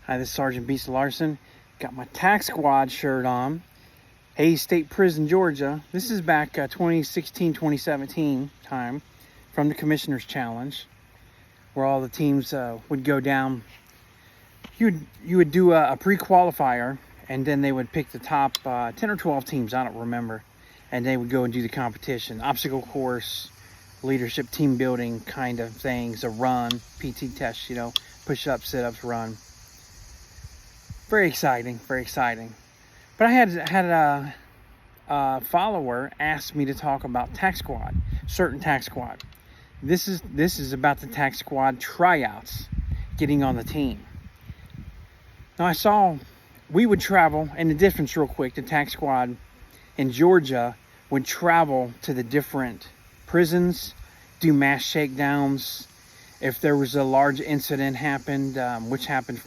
Hi, this is Sergeant Beast Larson. Got my TACT Squad shirt on. Hayes State Prison, Georgia. This is back 2016, 2017 time from the Commissioner's Challenge, where all the teams would go down. You would do a pre-qualifier, and then they would pick the top 10 or 12 teams, I don't remember, and they would go and do the competition. Obstacle course, leadership, team building kind of things, a run, PT test, push-ups, sit-ups, run. Very exciting, very exciting. But I had a follower ask me to talk about TACT Squad, certain TACT Squad. This is about the TACT Squad tryouts, getting on the team. Now I saw we would travel, and the difference real quick, the TACT Squad in Georgia would travel to the different prisons, do mass shakedowns. If there was a large incident happened, which happened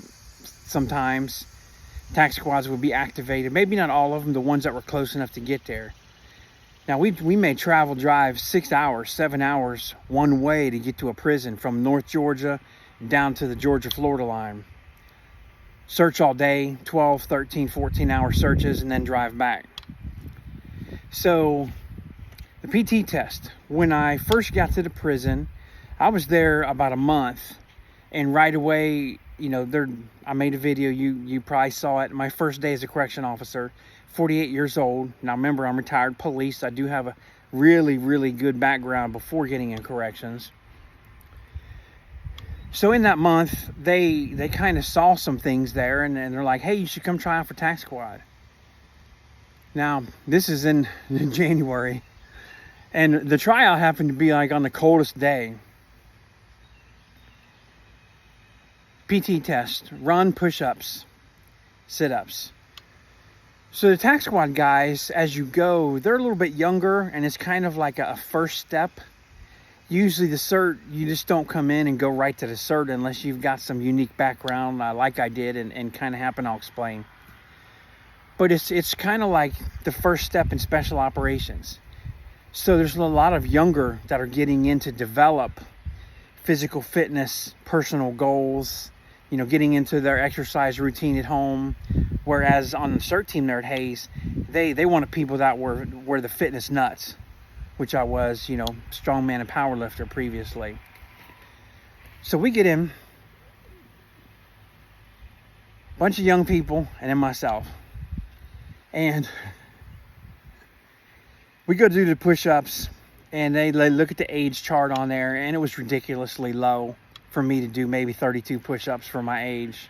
sometimes, TACT squads would be activated. Maybe not all of them, the ones that were close enough to get there. Now we may travel, drive 6 hours, 7 hours one way to get to a prison from North Georgia down to the Georgia-Florida line. Search all day, 12, 13, 14-hour searches, and then drive back. So the PT test, when I first got to the prison, I was there about a month, and right away, I made a video, you probably saw it. My first day as a correction officer, 48 years old. Now remember, I'm retired police. I do have a really, really good background before getting in corrections. So in that month, they kind of saw some things there, and they're like, hey, you should come try out for TACT Squad. Now, this is in January, and the tryout happened to be like on the coldest day. PT test, run, push-ups, sit-ups. So the TACT Squad guys, as you go, they're a little bit younger, and it's kind of like a first step. Usually the CERT, you just don't come in and go right to the CERT unless you've got some unique background like I did and kind of happen, I'll explain. But it's kind of like the first step in special operations. So there's a lot of younger that are getting in to develop physical fitness, personal goals, getting into their exercise routine at home. Whereas on the CERT team there at Hayes, they wanted people that were the fitness nuts, which I was, strongman and powerlifter previously. So we get in, bunch of young people, and then myself. And we go do the push-ups, and they look at the age chart on there, and it was ridiculously low for me to do maybe 32 push-ups for my age.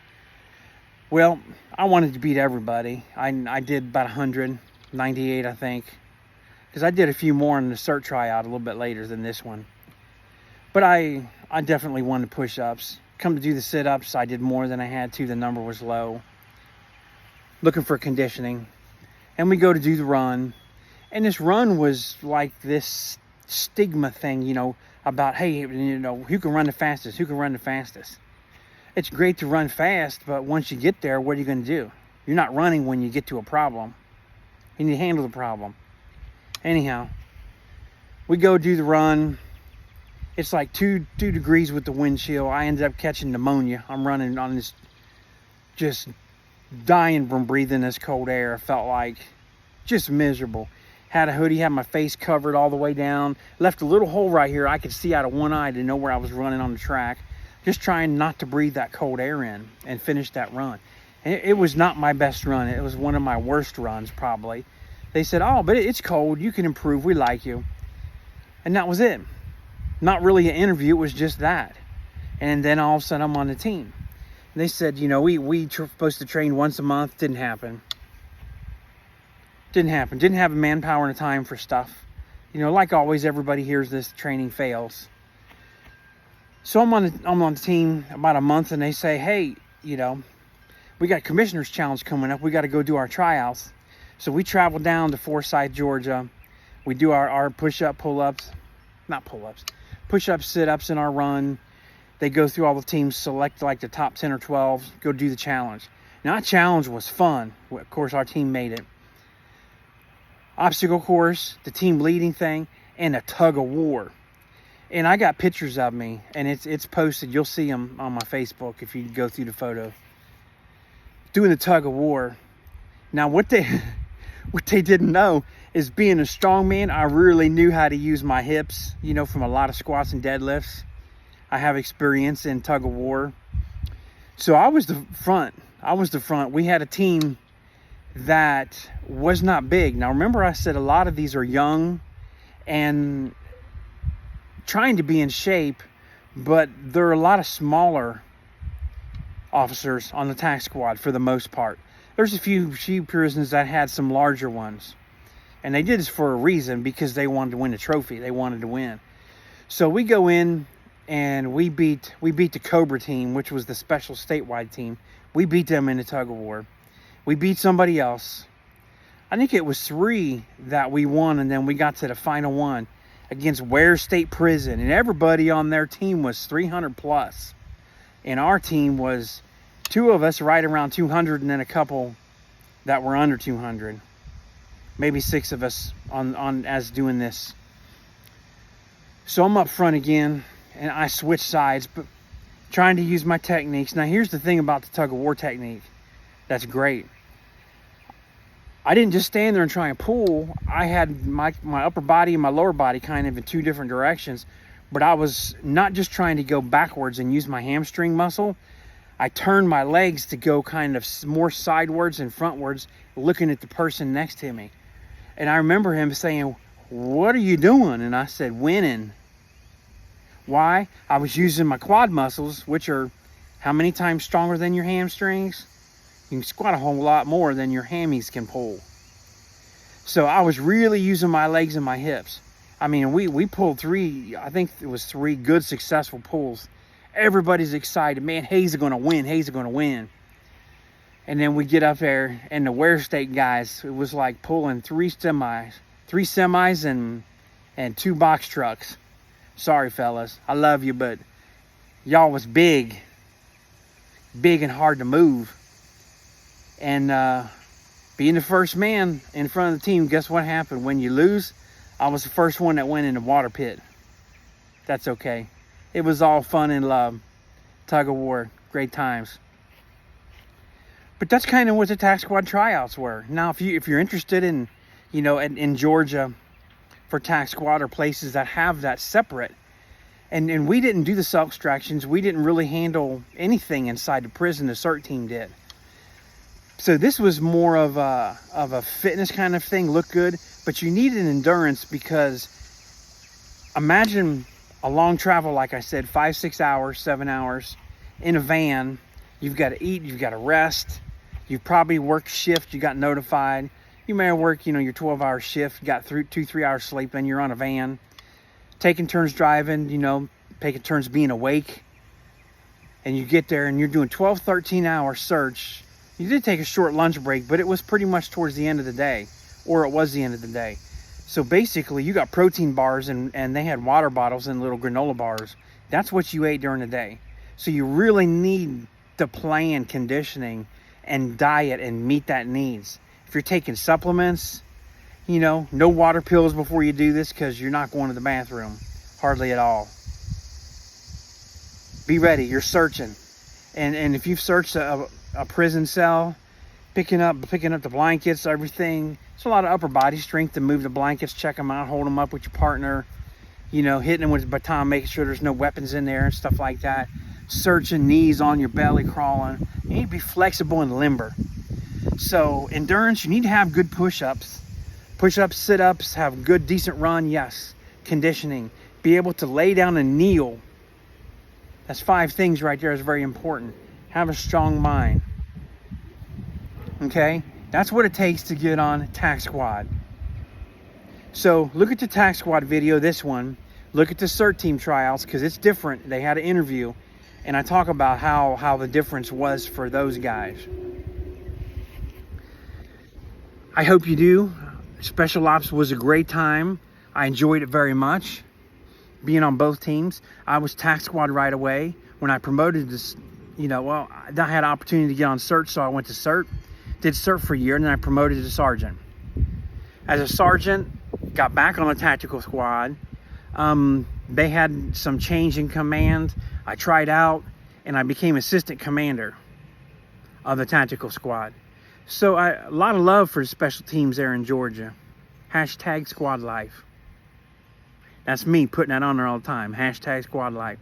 Well, I wanted to beat everybody. I did about 198, I think, because I did a few more in the CERT tryout a little bit later than this one. But I definitely wanted push-ups. Come to do the sit-ups, I did more than I had to. The number was low. Looking for conditioning. And we go to do the run. And this run was like this stigma thing, about, hey, who can run the fastest? Who can run the fastest? It's great to run fast, but once you get there, what are you going to do? You're not running when you get to a problem. You need to handle the problem. Anyhow, we go do the run. It's like 2 degrees with the wind chill. I ended up catching pneumonia. I'm running on this, just dying from breathing this cold air. Felt like just miserable. Had a hoodie, had my face covered all the way down. Left a little hole right here I could see out of one eye to know where I was running on the track. Just trying not to breathe that cold air in and finish that run. And it was not my best run. It was one of my worst runs probably. They said, oh, but it's cold. You can improve. We like you. And that was it. Not really an interview. It was just that. And then all of a sudden I'm on the team. And they said, we supposed to train once a month. Didn't happen. Didn't happen. Didn't have the manpower and the time for stuff. Like always, everybody hears this training fails. So I'm on the team about a month, and they say, hey, we got Commissioner's Challenge coming up. We got to go do our tryouts. So we travel down to Forsyth, Georgia. We do our push-up, pull-ups, not pull-ups, push-ups, sit-ups in our run. They go through all the teams, select like the top 10 or 12, go do the challenge. Now, that challenge was fun. Of course, our team made it. Obstacle course, the team leading thing, and a tug of war. And I got pictures of me, and it's posted. You'll see them on my Facebook if you go through the photo. doing the tug of war. Now, what they didn't know is, being a strong man, I really knew how to use my hips, you know, from a lot of squats and deadlifts. I have experience in tug of war. So I was the front. We had a team that was not big. Now, remember I said a lot of these are young and trying to be in shape, but there are a lot of smaller officers on the TACT Squad for the most part. There's a few prisons that had some larger ones. And they did this for a reason, because they wanted to win a trophy. They wanted to win. So we go in and we beat the Cobra team, which was the special statewide team. We beat them in the tug of war. We beat somebody else. I think it was 3 that we won, and then we got to the final one against Ware State Prison. And everybody on their team was 300 plus. And our team was 2 of us right around 200, and then a couple that were under 200. Maybe 6 of us on as doing this. So I'm up front again, and I switch sides, but trying to use my techniques. Now, here's the thing about the tug of war technique that's great. I didn't just stand there and try and pull. I had my upper body and my lower body kind of in 2 different directions, but I was not just trying to go backwards and use my hamstring muscle. I turned my legs to go kind of more sidewards and frontwards, looking at the person next to me. And I remember him saying, "What are you doing?" And I said, "Winning." Why? I was using my quad muscles, which are how many times stronger than your hamstrings? You can squat a whole lot more than your hammies can pull. So I was really using my legs and my hips. I mean, we pulled 3, I think it was 3 good successful pulls. Everybody's excited. Man, Hayes is going to win. Hayes is going to win. And then we get up there, and the Ware State guys, it was like pulling 3 semis and 2 box trucks. Sorry, fellas. I love you, but y'all was big and hard to move. And being the first man in front of the team, guess what happened? When you lose, I was the first one that went in the water pit. That's okay. It was all fun and love. Tug of war. Great times. But that's kind of what the TACT Squad tryouts were. Now, if you're interested in, you know, in Georgia for TACT Squad, or places that have that separate, and we didn't do the self-extractions. We didn't really handle anything inside the prison. The CERT team did. So this was more of a fitness kind of thing, look good, but you need an endurance, because imagine a long travel, like I said, 5, 6 hours, 7 hours in a van. You've got to eat, you've got to rest. You've probably worked shift, you got notified. You may have worked, you know, your 12-hour shift, you got 2-3 hours sleep, and you're on a van, taking turns driving, you know, taking turns being awake. And you get there and you're doing 12, 13-hour search. You did take a short lunch break, but it was pretty much towards the end of the day, or it was the end of the day. So basically, you got protein bars, and they had water bottles and little granola bars. That's what you ate during the day. So you really need to plan conditioning and diet and meet that needs. If you're taking supplements, you know, no water pills before you do this, because you're not going to the bathroom hardly at all. Be ready. You're searching. And if you've searched a prison cell, picking up the blankets, everything, it's a lot of upper body strength to move the blankets, check them out, hold them up with your partner, you know, hitting them with a baton, making sure there's no weapons in there and stuff like that. Searching, knees on your belly, crawling. You need to be flexible and limber. So endurance, you need to have good push-ups. Push-ups, sit-ups, have good, decent run, yes. Conditioning. Be able to lay down and kneel. That's 5 things right there is very important. Have a strong mind. Okay? That's what it takes to get on TACT Squad. So look at the TACT Squad video, this one. Look at the CERT team tryouts, because it's different. They had an interview, and I talk about how the difference was for those guys. I hope you do. Special Ops was a great time. I enjoyed it very much. Being on both teams. I was TACT Squad right away. When I promoted this, you know, well, I had an opportunity to get on CERT, so I went to CERT. Did CERT for a year, and then I promoted to sergeant. As a sergeant, got back on a tactical squad. They had some change in command. I tried out, and I became assistant commander. of the tactical squad. So a lot of love for special teams there in Georgia. Hashtag squad life. That's me putting that on there all the time. Hashtag squad life.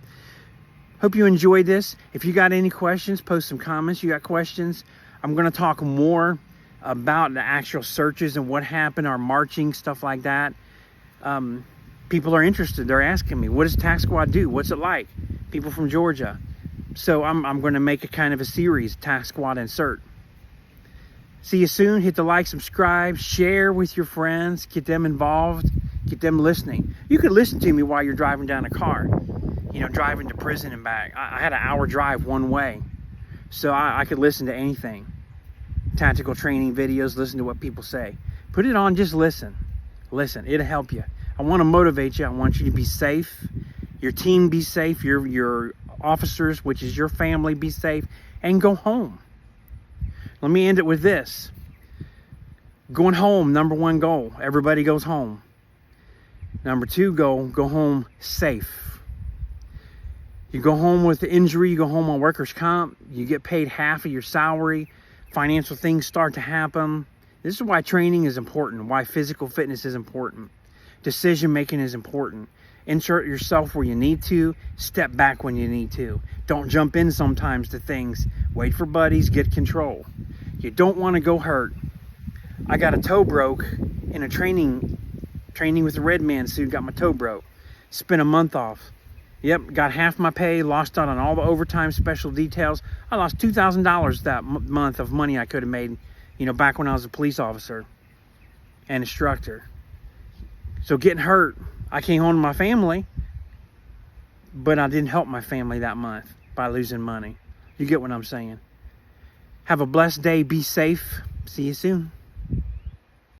Hope you enjoyed this. If you got any questions, post some comments. You got questions. I'm going to talk more about the actual searches and what happened, our marching, stuff like that. People are interested. They're asking me, what does TACT Squad do? What's it like? People from Georgia. So I'm going to make a kind of a series, TACT Squad and CERT. See you soon. Hit the like, subscribe, share with your friends, get them involved, get them listening. You could listen to me while you're driving down a car, you know, driving to prison and back. I had an hour drive one way, so I could listen to anything. Tactical training videos, listen to what people say. Put it on, just listen. Listen, it'll help you. I want to motivate you. I want you to be safe. Your team be safe. Your officers, which is your family, be safe. And go home. Let me end it with this. Going home, number one goal. Everybody goes home. Number two goal, go home safe. You go home with the injury, you go home on workers' comp, you get paid half of your salary, financial things start to happen. This is why training is important, why physical fitness is important. Decision making is important. Insert yourself where you need to, step back when you need to. Don't jump in sometimes to things. Wait for buddies, get control. You don't want to go hurt. I got a toe broke in a training with the Red Man suit, got my toe broke. Spent a month off. Yep, got half my pay, lost out on all the overtime special details. I lost $2,000 that month of money I could have made, you know, back when I was a police officer and instructor. So getting hurt, I came home to my family, but I didn't help my family that month by losing money. You get what I'm saying? Have a blessed day. Be safe. See you soon.